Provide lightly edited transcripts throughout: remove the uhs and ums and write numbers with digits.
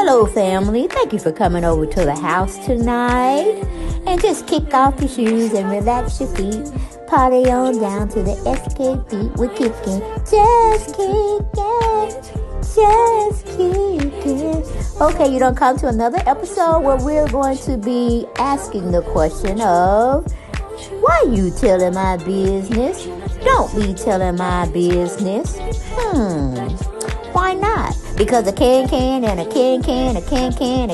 Hello, family. Thank you for coming over to the house tonight. And just kick off your shoes and relax your feet. Party on down to the SK beat. We're kicking. Just kicking. Just kicking. Okay, you don't come to another episode where we're going to be asking the question of, why you telling my business? Don't be telling my business. Why not? Because a can and a can, a can,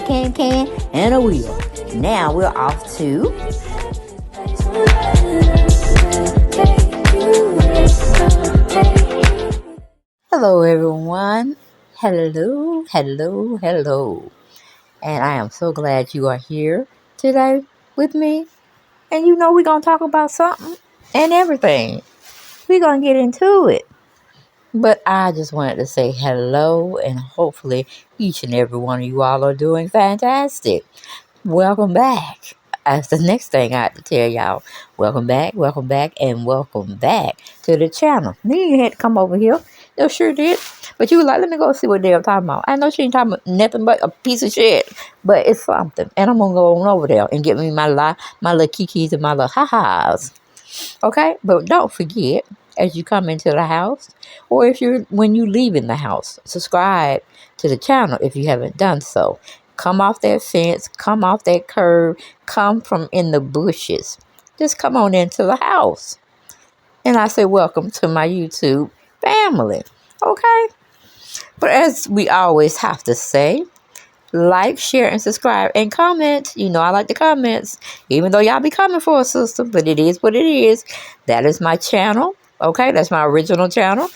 and a wheel. Now we're off to... Hello, everyone. Hello. And I am so glad you are here today with me. And you know we're going to talk about something and everything. We're going to get into it. But I just wanted to say hello, and hopefully each and every one of you all are doing fantastic. Welcome back. That's the next thing I have to tell y'all. Welcome back, and welcome back to the channel. Then you had to come over here. No, sure did. But you were like, let me go see what they're talking about. I know she ain't talking about nothing but a piece of shit. But it's something. And I'm going to go on over there and get me my little kikis and my little ha-has. Okay? But don't forget, as you come into the house, or when you leave in the house, subscribe to the channel if you haven't done so. Come off that fence, come off that curb, come from in the bushes. Just come on into the house. And I say welcome to my YouTube family. Okay? But as we always have to say, like, share, and subscribe, and comment. You know I like the comments, even though y'all be coming for a sister, but it is what it is. That is my channel, okay? That's my original channel,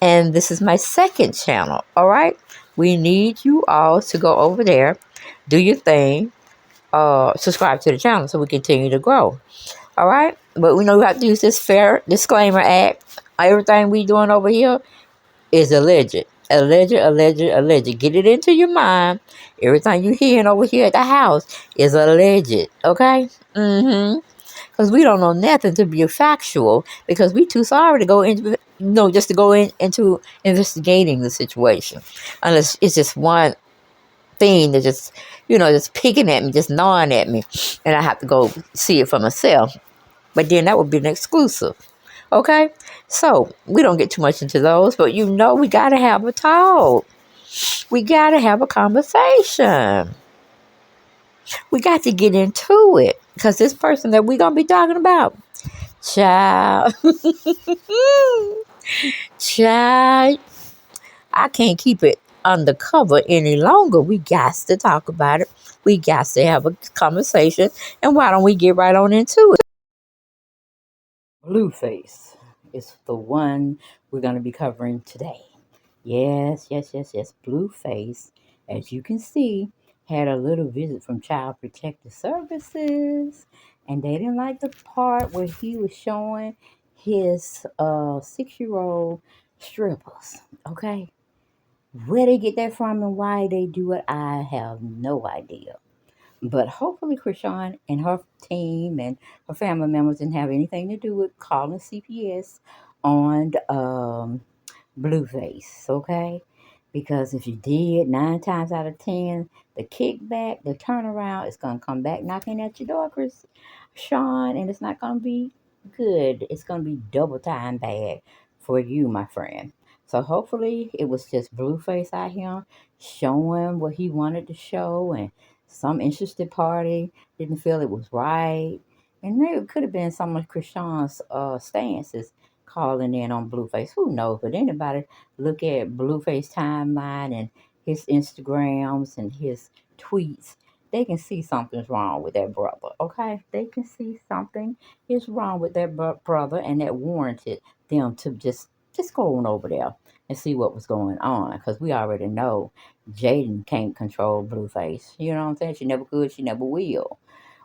and this is my second channel, all right? We need you all to go over there, do your thing, subscribe to the channel so we continue to grow, all right? But we know we have to use this fair disclaimer act. Everything we doing over here is alleged. Alleged. Get it into your mind. Everything you hearing over here at the house is alleged. Okay? Because we don't know nothing to be factual, because we too sorry to go into, just to go into investigating the situation. Unless it's just one thing that just picking at me, just gnawing at me, and I have to go see it for myself. But then that would be an exclusive. Okay? So, we don't get too much into those, but we got to have a talk. We got to have a conversation. We got to get into it, because this person that we're going to be talking about, child, I can't keep it undercover any longer. We got to talk about it. We got to have a conversation, and why don't we get right on into it? Blueface is the one we're going to be covering today. Yes. Blueface, as you can see, had a little visit from Child Protective Services, and they didn't like the part where he was showing his 6-year-old strippers. Okay? Where they get that from and why they do it, I have no idea. But hopefully Krishan and her team and her family members didn't have anything to do with calling CPS on Blueface, okay? Because if you did, 9 times out of 10, the kickback, the turnaround is going to come back knocking at your door, Krishan, and it's not going to be good. It's going to be double time bad for you, my friend. So hopefully it was just Blueface out here showing what he wanted to show, and some interested party didn't feel it was right. And maybe it could have been some of Krishan's stances calling in on Blueface. Who knows? But anybody look at Blueface timeline and his Instagrams and his tweets, they can see something's wrong with that brother. Okay? They can see something is wrong with that brother, and that warranted them to just go on over there and see what was going on, because we already know Jaden can't control Blueface. You know what I'm saying? She never could, she never will.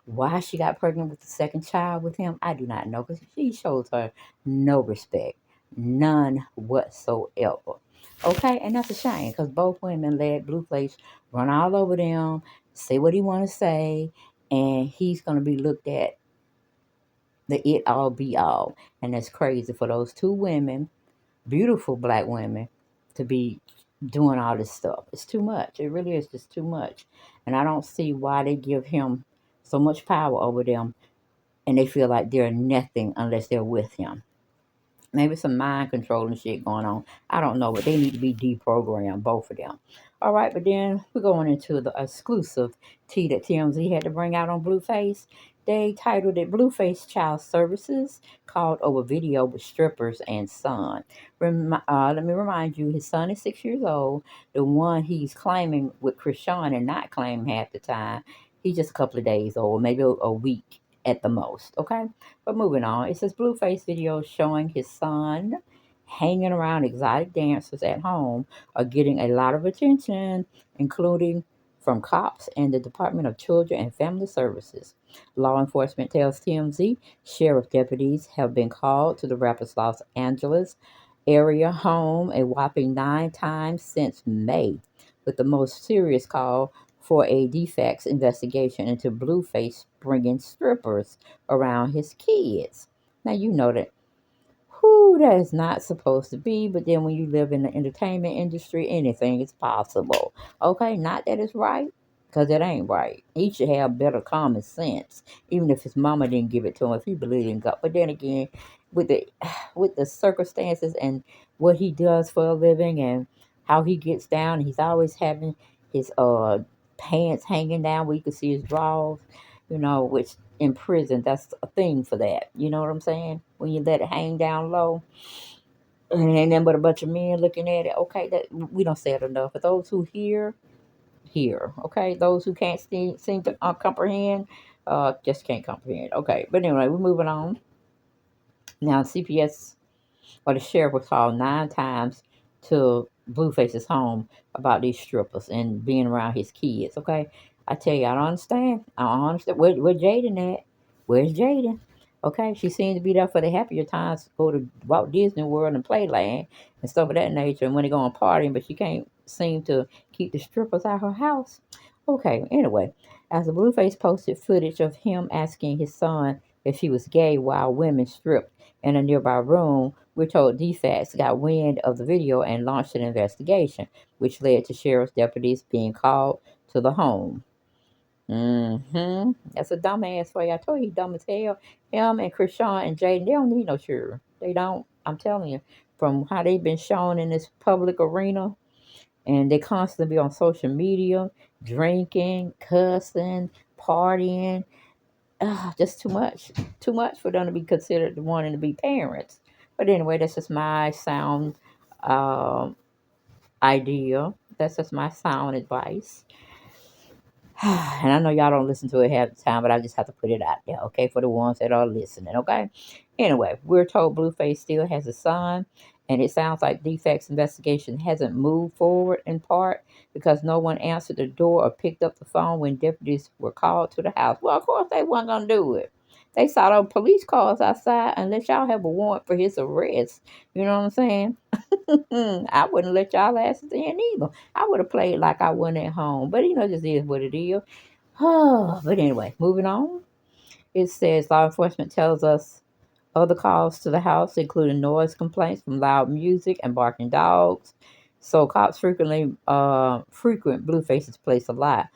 Why she got pregnant with the second child with him, I do not know, because she shows her no respect, none whatsoever. Okay, and that's a shame, because both women let Blueface run all over them, say what he want to say, and he's going to be looked at the it all be all. And that's crazy for those two women, beautiful black women, to be doing all this stuff. It's too much. It really is just too much. And I don't see why they give him so much power over them and they feel like they're nothing unless they're with him. Maybe some mind controlling shit going on. I don't know, but they need to be deprogrammed, both of them. All right, but then we're going into the exclusive tea that TMZ had to bring out on Blueface. They titled it Blueface Child Services called over video with strippers and son. Let me remind you, his son is 6 years old. The one he's claiming with Krishan and not claiming half the time, he's just a couple of days old, maybe a week at the most, okay? But moving on, it says Blueface video showing his son hanging around exotic dancers at home are getting a lot of attention, including from cops and the Department of Children and Family Services. Law enforcement tells TMZ sheriff deputies have been called to the rapper's Los Angeles area home a whopping 9 times since May, with the most serious call for a defects investigation into Blueface bringing strippers around his kids. Now, you know that who that is not supposed to be, but then when you live in the entertainment industry, anything is possible. Okay, not that it's right, because it ain't right. He should have better common sense, even if his mama didn't give it to him, if he believed in God. But then again, with the with the circumstances and what he does for a living and how he gets down, he's always having his pants hanging down where you can see his drawers, which in prison, that's a thing for that. You know what I'm saying? When you let it hang down low, and ain't nothing but a bunch of men looking at it. Okay, that we don't say it enough. For those who hear. Okay, those who can't seem to comprehend, just can't comprehend. Okay, but anyway, we're moving on. Now, CPS or the sheriff was called 9 times to Blueface's home about these strippers and being around his kids. Okay, I tell you, I don't understand. I don't understand. Where Jaden at? Where's Jaden? Okay, she seemed to be there for the happier times, go to Walt Disney World and Playland and stuff of that nature, and when they go on partying, but she can't seem to keep the strippers out her house. Okay, anyway, as the Blueface posted footage of him asking his son if he was gay while women stripped in a nearby room, we're told DFAS got wind of the video and launched an investigation, which led to sheriff's deputies being called to the home. That's a dumbass for you. I told you, he's dumb as hell. Him and Krishan and Jaden, they don't need no sheriff. They don't. I'm telling you, from how they've been shown in this public arena, and they constantly be on social media, drinking, cussing, partying. Just too much for them to be considered wanting to be parents. But anyway, that's just my sound um, idea. That's just my sound advice. And I know y'all don't listen to it half the time, but I just have to put it out there, okay, for the ones that are listening, okay? Anyway, we're told Blueface still has a son, and it sounds like Defects investigation hasn't moved forward in part because no one answered the door or picked up the phone when deputies were called to the house. Well, of course they weren't going to do it. They saw those police cars outside unless y'all have a warrant for his arrest. You know what I'm saying? I wouldn't let y'all asses in either. I would have played like I wasn't at home. But just is what it is. But anyway, moving on. It says law enforcement tells us other calls to the house, including noise complaints from loud music and barking dogs. So cops frequent Blueface's place a lot.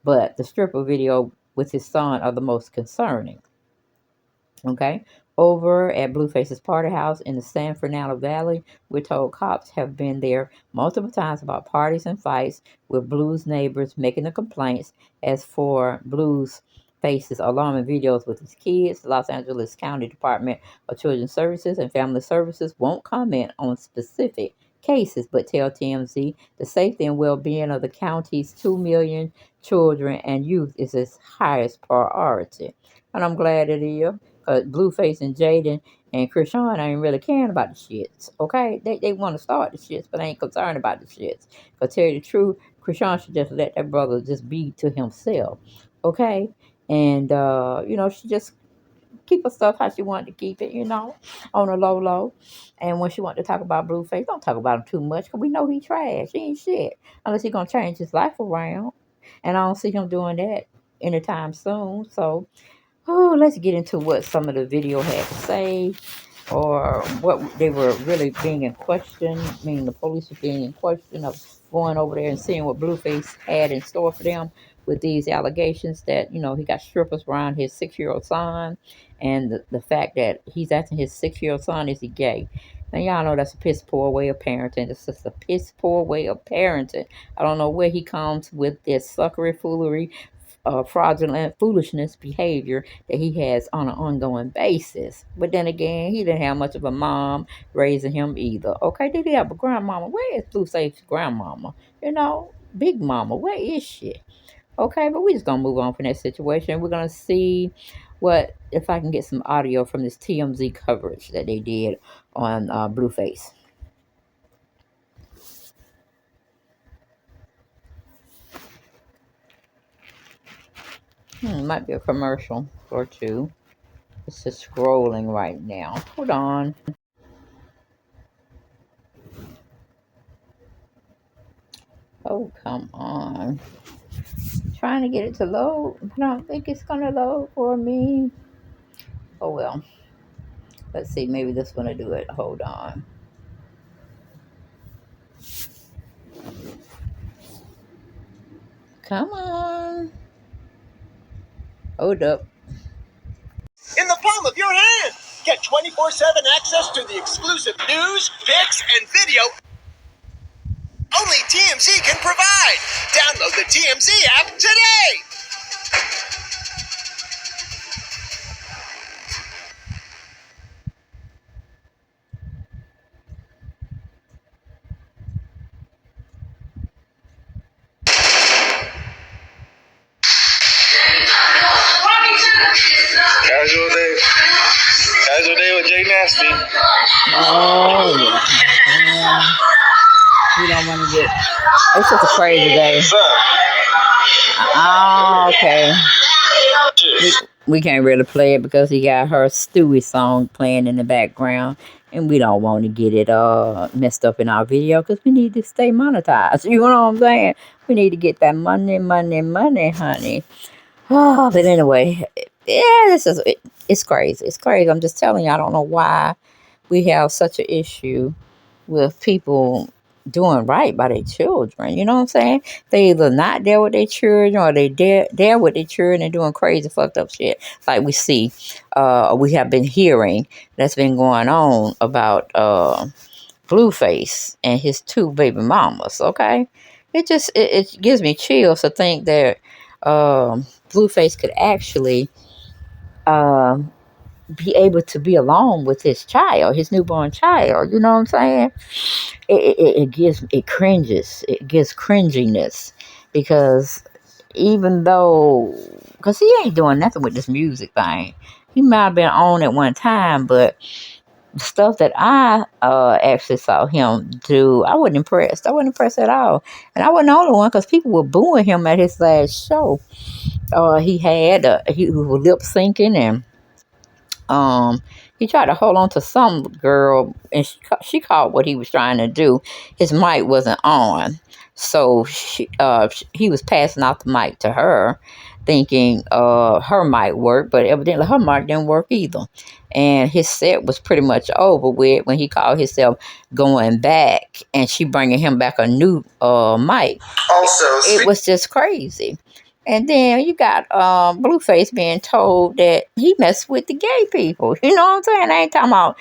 But the stripper video with his son are the most concerning. Okay. Over at Blueface's party house in the San Fernando Valley, we're told cops have been there multiple times about parties and fights with Blue's neighbors making the complaints. As for Blue's Face's alarming videos with his kids, the Los Angeles County Department of Children's Services and Family Services won't comment on specific cases, but tell TMZ the safety and well-being of the county's 2 million children and youth is its highest priority. And I'm glad it is. Blueface and Jaden and Krishan ain't really caring about the shits. Okay, they want to start the shits, but they ain't concerned about the shits. Cause tell you the truth, Krishan should just let that brother just be to himself. Okay, and she just keep her stuff how she wanted to keep it. On a low. And when she wanted to talk about Blueface, don't talk about him too much, cause we know he trash. He ain't shit unless he gonna change his life around, and I don't see him doing that anytime soon. So. Oh, let's get into what some of the video had to say. or what they were really being in question. I mean, the police were being in question of going over there and seeing what Blueface had in store for them with these allegations that, he got strippers around his 6-year-old son, and the fact that he's asking his 6-year-old son, is he gay? Now, y'all know that's a piss poor way of parenting. It's just a piss poor way of parenting. I don't know where he comes with this suckery foolery, fraudulent foolishness behavior that he has on an ongoing basis. But then again, he didn't have much of a mom raising him either. Okay, did he have a grandmama? Where is Blueface's grandmama? Big mama, where is she? Okay, but we're just gonna move on from that situation. We're gonna see what if I can get some audio from this TMZ coverage that they did on Blueface. Might be a commercial or two. It's just scrolling right now. Hold on. Oh, come on. Trying to get it to load. I don't think it's going to load for me. Oh, well. Let's see. Maybe this one will do it. Hold on. Come on. Hold up. In the palm of your hand. Get 24/7 access to the exclusive news, pics, and video only TMZ can provide. Download the TMZ app today. Casual day. Casual day with Jay Nasty. Oh, yeah. We don't want to get... It's just a crazy day. Oh, okay. We can't really play it because he got her Stewie song playing in the background, and we don't want to get it messed up in our video because we need to stay monetized. You know what I'm saying? We need to get that money, honey. Oh, but anyway, yeah, it's crazy. It's crazy. I'm just telling you, I don't know why we have such an issue with people doing right by their children. You know what I'm saying? They either not there with their children or they there with their children and doing crazy fucked up shit like we have been hearing that's been going on about Blueface and his 2 baby mamas. Okay, it gives me chills to think that Blueface could actually be able to be alone with his child, his newborn child. You know what I'm saying? It gives cringiness because even though, because he ain't doing nothing with this music thing, he might have been on at one time, but the stuff that I actually saw him do, I wasn't impressed. I wasn't impressed at all, and I wasn't the only one because people were booing him at his last show. He was lip syncing and he tried to hold on to some girl, and she caught what he was trying to do. His mic wasn't on, so he was passing out the mic to her, thinking her mic worked, but evidently her mic didn't work either. And his set was pretty much over with when he called himself going back, and she bringing him back a new mic. Also, It was just crazy. And then you got Blueface being told that he messed with the gay people. You know what I'm saying? I ain't talking about,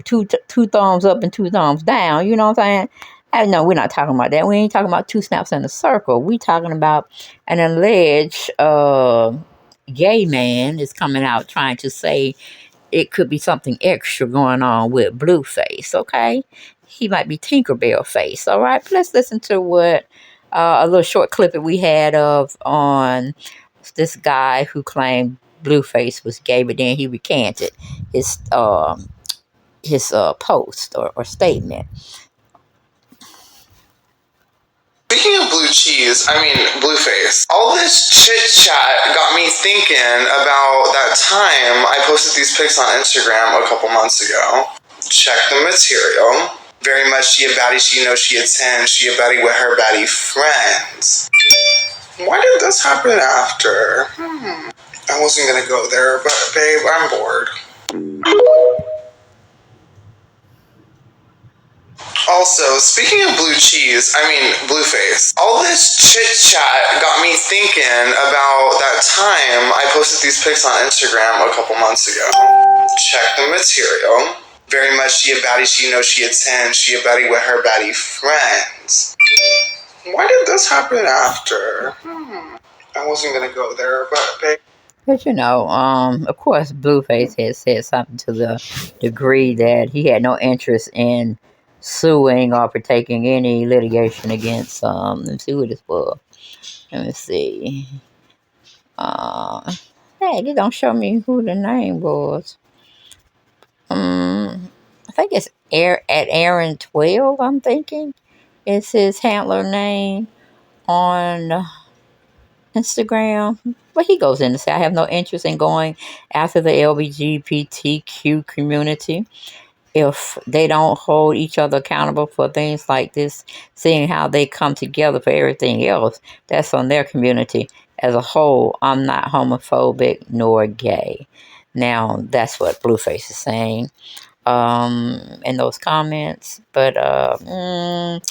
two thumbs up and 2 thumbs down. You know what I'm saying? No, we're not talking about that. We ain't talking about 2 snaps in a circle. We talking about an alleged gay man is coming out trying to say it could be something extra going on with Blueface, okay? He might be Tinkerbell face, all right? But let's listen to what a little short clip that we had of on this guy who claimed Blueface was gay, but then he recanted his post or statement. speaking of Blueface, all this chit chat got me thinking about that time I posted these pics on Instagram a couple months ago. Check the material. Very much she a baddie, she a 10, she a baddie with her baddie friends. Why did this happen after? I wasn't gonna go there, but babe, I'm bored. Also, speaking of Blueface, all this chit chat got me thinking about that time I posted these pics on Instagram a couple months ago. Check the material. Very much she a baddie, she a 10, she a baddie with her baddie friends. Why did this happen after? I wasn't gonna go there, but But of course, Blueface had said something to the degree that he had no interest in suing or partaking any litigation against. Let me see who this was. Let me see. Hey, they don't show me who the name was. I think it's at Aaron 12. I'm thinking it's his handler name on Instagram. But he goes in to say, I have no interest in going after the LGBTQ community if they don't hold each other accountable for things like this, seeing how they come together for everything else. That's on their community as a whole. I'm not homophobic nor gay. Now, that's what Blueface is saying in those comments. But I ain't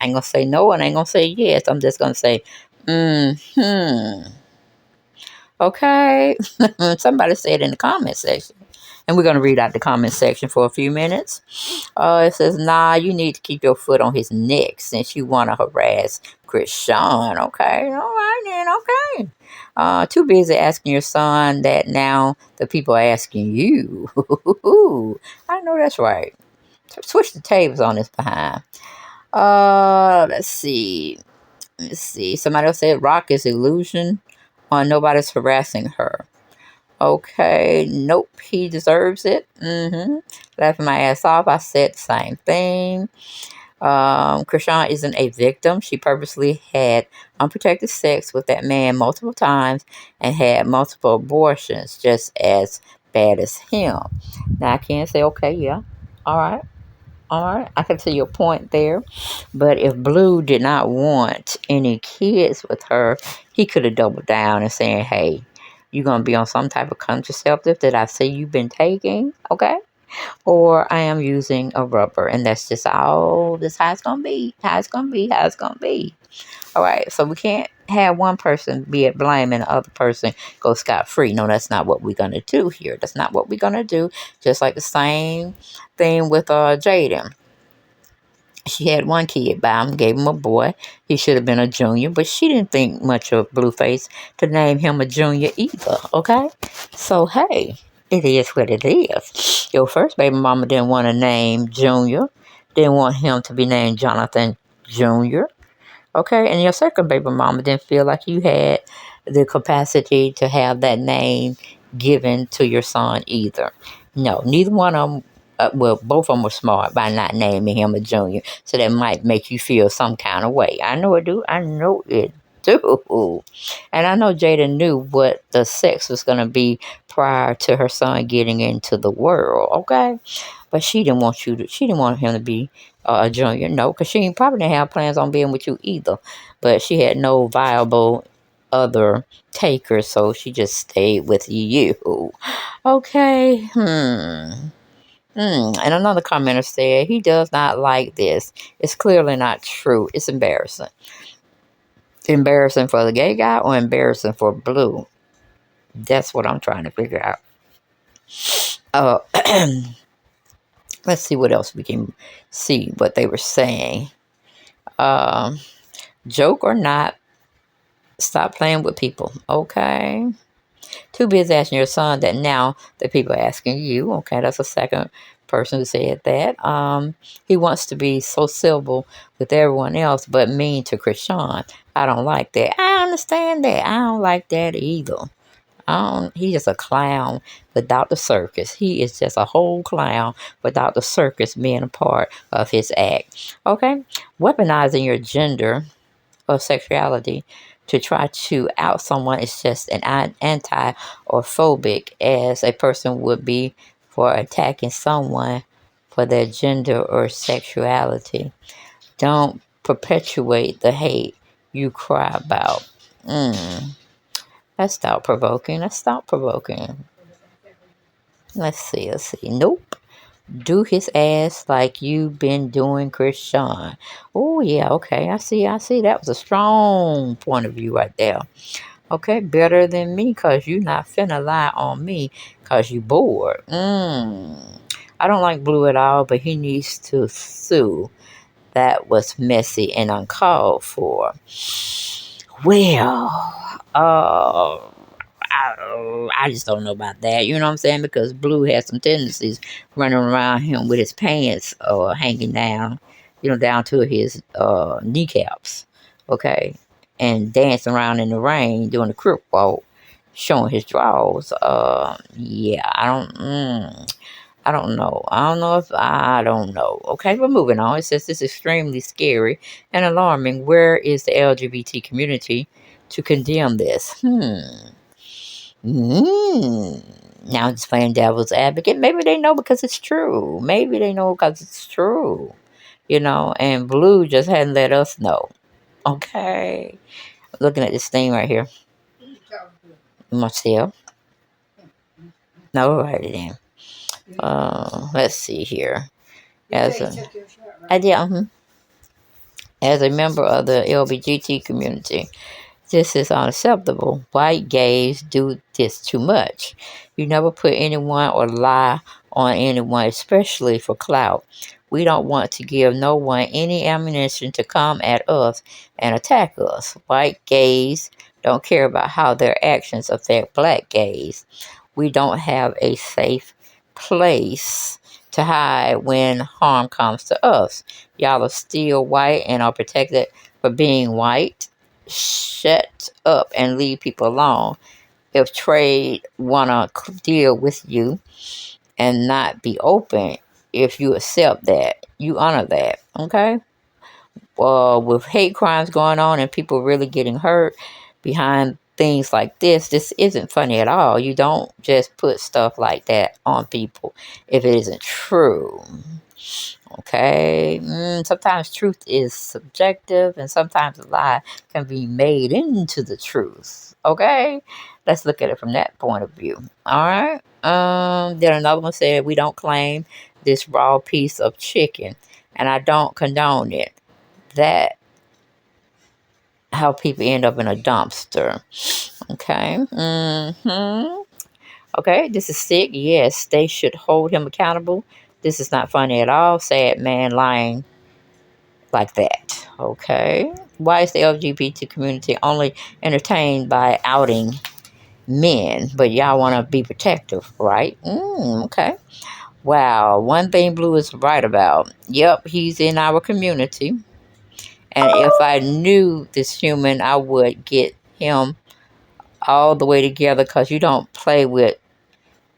gonna say no and I ain't gonna say yes. I'm just gonna say, okay. Somebody said in the comment section. And we're gonna read out the comment section for a few minutes. It says, nah, you need to keep your foot on his neck since you wanna harass Chris Sean. Okay, all right then, okay. Too busy asking your son that now the people are asking you. I know that's right. Switch the tables on this behind. Let's see. Somebody else said Rock is illusion on nobody's harassing her. Okay, nope, he deserves it. Laughing my ass off, I said the same thing. Krishan isn't a victim. She purposely had unprotected sex with that man multiple times and had multiple abortions, just as bad as him. Now I can't say, okay, yeah, all right. I can see your point there. But if Blue did not want any kids with her, he could have doubled down and saying, hey, you're going to be on some type of contraceptive that I see you've been taking, okay? Or I am using a rubber, and that's just all this how it's going to be, how it's going to be, how it's going to be. All right, so we can't have one person be at blame and the other person go scot-free. No, that's not what we're going to do here. That's not what we're going to do. Just like the same thing with Jaden. She had one kid by him, gave him a boy. He should have been a junior, but she didn't think much of Blueface to name him a junior either, okay? So, hey, it is what it is. Your first baby mama didn't want to name Junior, didn't want him to be named Jonathan Jr., okay? And your second baby mama didn't feel like you had the capacity to have that name given to your son either. No, neither one of them. Well, both of them were smart by not naming him a junior, so that might make you feel some kind of way. I know it do. I know it do. And I know Jada knew what the sex was going to be prior to her son getting into the world. Okay, but she didn't want you to. She didn't want him to be a junior. No, because she probably didn't have plans on being with you either. But she had no viable other takers, so she just stayed with you. Okay. And another commenter said, he does not like this. It's clearly not true. It's embarrassing. Embarrassing for the gay guy or embarrassing for Blue? That's what I'm trying to figure out. Let's see what else we can see what they were saying. Joke or not, stop playing with people, okay? Too busy asking your son that now the people are asking you. Okay, that's the second person who said that. He wants to be so civil with everyone else, but mean to Krishan. I don't like that. I understand that. I don't like that either. He's just a clown without the circus. He is just a whole clown without the circus being a part of his act. Okay? Weaponizing your gender or sexuality to try to out someone is just an anti or phobic as a person would be for attacking someone for their gender or sexuality. Don't perpetuate the hate you cry about. That's thought provoking. Let's see. Nope. Do his ass like you've been doing Chris Sean. Oh, yeah, okay. I see. That was a strong point of view right there. Okay, better than me because you not finna lie on me because you bored. I don't like Blue at all, but he needs to sue. That was messy and uncalled for. Well, I just don't know about that. You know what I'm saying? Because Blue has some tendencies running around him with his pants hanging down, down to his kneecaps. Okay, and dancing around in the rain doing the crip walk, showing his drawers. Yeah, I don't know. I don't know. Okay, we're moving on. It says this is extremely scary and alarming. Where is the LGBT community to condemn this? Now I'm just playing devil's advocate. Maybe they know because it's true. Maybe they know because it's true. And Blue just hadn't let us know. Okay. Looking at this thing right here. Myself. No, right then. Let's see here. I did. As a member of the LGBT community, this is unacceptable. White gays do this too much. You never put anyone or lie on anyone, especially for clout. We don't want to give no one any ammunition to come at us and attack us. White gays don't care about how their actions affect black gays. We don't have a safe place to hide when harm comes to us. Y'all are still white and are protected for being white. Shut up and leave people alone. If trade wanna deal with you and not be open, if you accept that, you honor that. Okay. With hate crimes going on and people really getting hurt behind things like this isn't funny at all. You don't just put stuff like that on people if it isn't true. Okay. Sometimes truth is subjective and sometimes a lie can be made into the truth. Okay. Let's look at it from that point of view. All right. Then another one said, we don't claim this raw piece of chicken and I don't condone it. That how people end up in a dumpster. Okay. Okay, this is sick. Yes, they should hold him accountable. This is not funny at all. Sad man lying like that. Okay. Why is the LGBT community only entertained by outing men, but y'all want to be protective, right? Okay. Wow. One thing Blue is right about. Yep, he's in our community. And if I knew this human, I would get him all the way together because you don't play with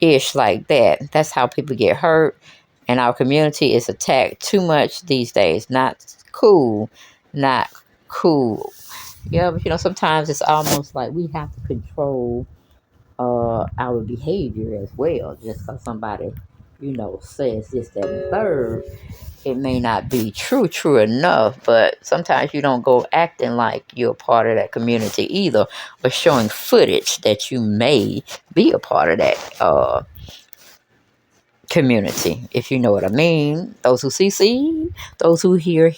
ish like that. That's how people get hurt. And our community is attacked too much these days. Not cool. Not cool. Yeah, but sometimes it's almost like we have to control our behavior as well. Just because somebody, says this, that, and the third, it may not be true enough, but sometimes you don't go acting like you're a part of that community either, or showing footage that you may be a part of that community, if you know what I mean. Those who see, those who hear.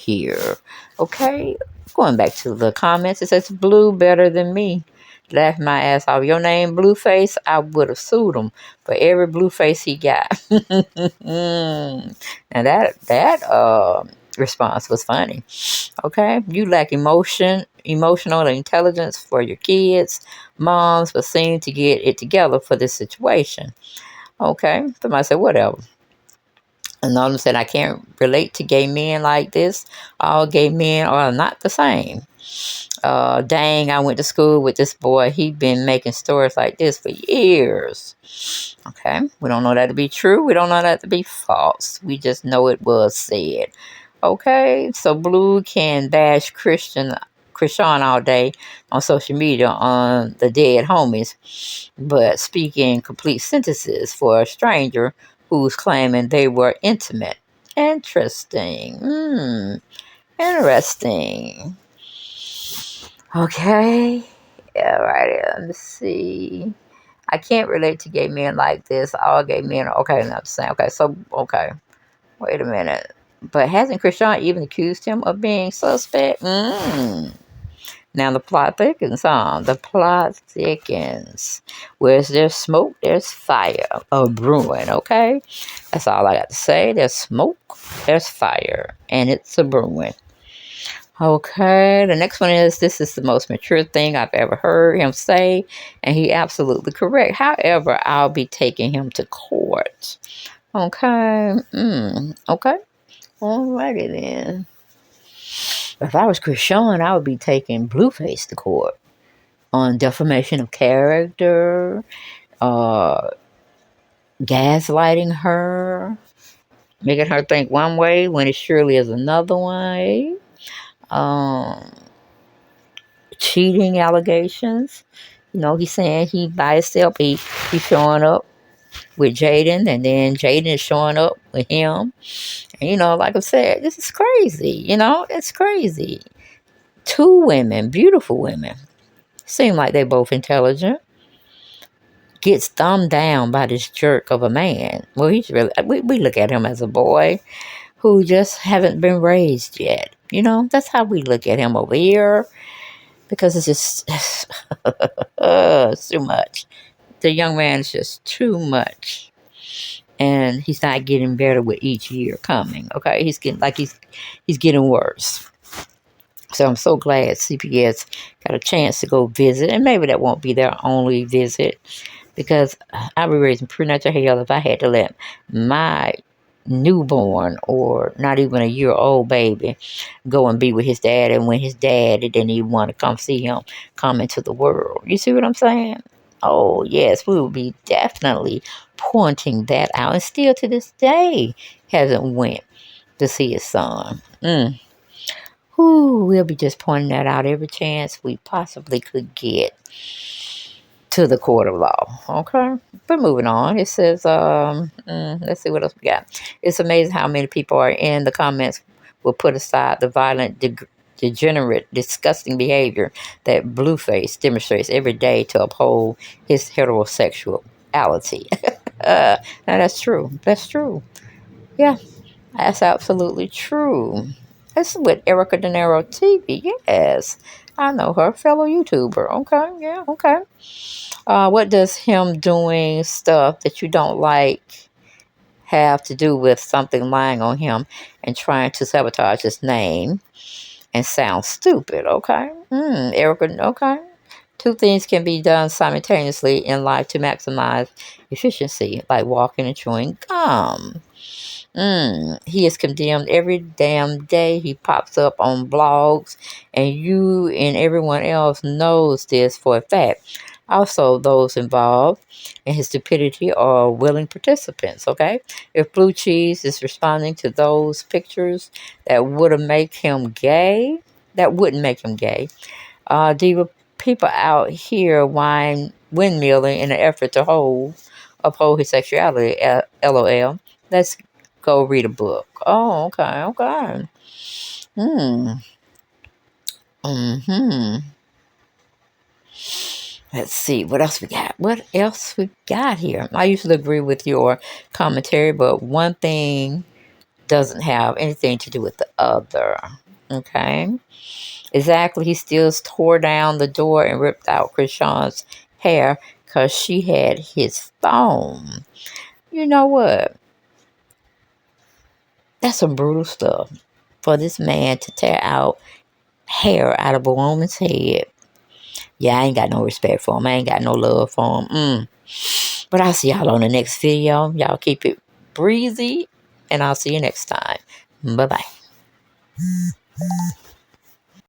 Okay, going back to the comments, it says Blue better than me. Laughed my ass off. Your name Blueface, I would have sued him for every Blueface he got. And that response was funny. Okay, you lack emotional intelligence for your kids, moms, but seem to get it together for this situation. Okay, somebody said whatever. Another said I can't relate to gay men like this. All gay men are not the same. Dang, I went to school with this boy. He'd been making stories like this for years. Okay, we don't know that to be true. We don't know that to be false. We just know it was said. Okay, so Blue can bash Christian all day on social media on the dead homies, but speak in complete sentences for a stranger who's claiming they were intimate. Interesting. Interesting. Okay. All right. Let me see. I can't relate to gay men like this. All gay men are okay. And I'm saying, okay, so, okay, wait a minute. But hasn't Krishan even accused him of being suspect? Now the plot thickens, huh? The plot thickens. Where's there's smoke, there's fire. A brewing, okay? That's all I got to say. There's smoke, there's fire. And it's a brewing. Okay, the next one is, this is the most mature thing I've ever heard him say, and he absolutely correct. However, I'll be taking him to court. Okay, okay. Alrighty then. If I was Krishan, I would be taking Blueface to court on defamation of character, gaslighting her, making her think one way when it surely is another way. Cheating allegations. You know, he's saying he by himself, he's showing up with Jaden, and then Jaden is showing up with him. And, you know, like I said, this is crazy. You know, it's crazy. Two women, beautiful women, seem like they're both intelligent, gets thumbed down by this jerk of a man. Well, he's really, we look at him as a boy who just haven't been raised yet. You know, that's how we look at him over here, because it's just it's too much. The young man is just too much. And he's not getting better with each year coming. Okay, he's getting worse. So I'm so glad CPS got a chance to go visit, and maybe that won't be their only visit, because I'd be raising prenatal hell if I had to let my newborn or not even a year old baby go and be with his dad, and when his dad didn't even want to come see him come into the world. You see what I'm saying? Oh yes, we will be definitely pointing that out, and still to this day hasn't went to see his son. We'll be just pointing that out every chance we possibly could get to the court of law. Okay, but moving on, it says, let's see what else we got. It's amazing how many people are in the comments will put aside the violent, degenerate, disgusting behavior that Blueface demonstrates every day to uphold his heterosexuality. Now that's true. That's true. Yeah, that's absolutely true. This is with Erica De Niro TV. Yes, I know her, fellow YouTuber. Okay, yeah, okay. What does him doing stuff that you don't like have to do with something lying on him and trying to sabotage his name and sound stupid? Okay, Erica. Okay. Two things can be done simultaneously in life to maximize efficiency, like walking and chewing gum. He is condemned every damn day he pops up on blogs, and you and everyone else knows this for a fact. Also, those involved in his stupidity are willing participants, okay? If Blue Cheese is responding to those pictures that would make him gay, that wouldn't make him gay. Diva people out here windmilling in an effort to uphold his sexuality, LOL. Let's go read a book. Oh, okay, okay. Let's see, what else we got? What else we got here? I usually agree with your commentary, but one thing doesn't have anything to do with the other. Okay? Exactly, he still tore down the door and ripped out Krishan's hair because she had his phone. You know what? That's some brutal stuff for this man to tear out hair out of a woman's head. Yeah, I ain't got no respect for him. I ain't got no love for him. But I'll see y'all on the next video. Y'all keep it breezy, and I'll see you next time. Bye-bye.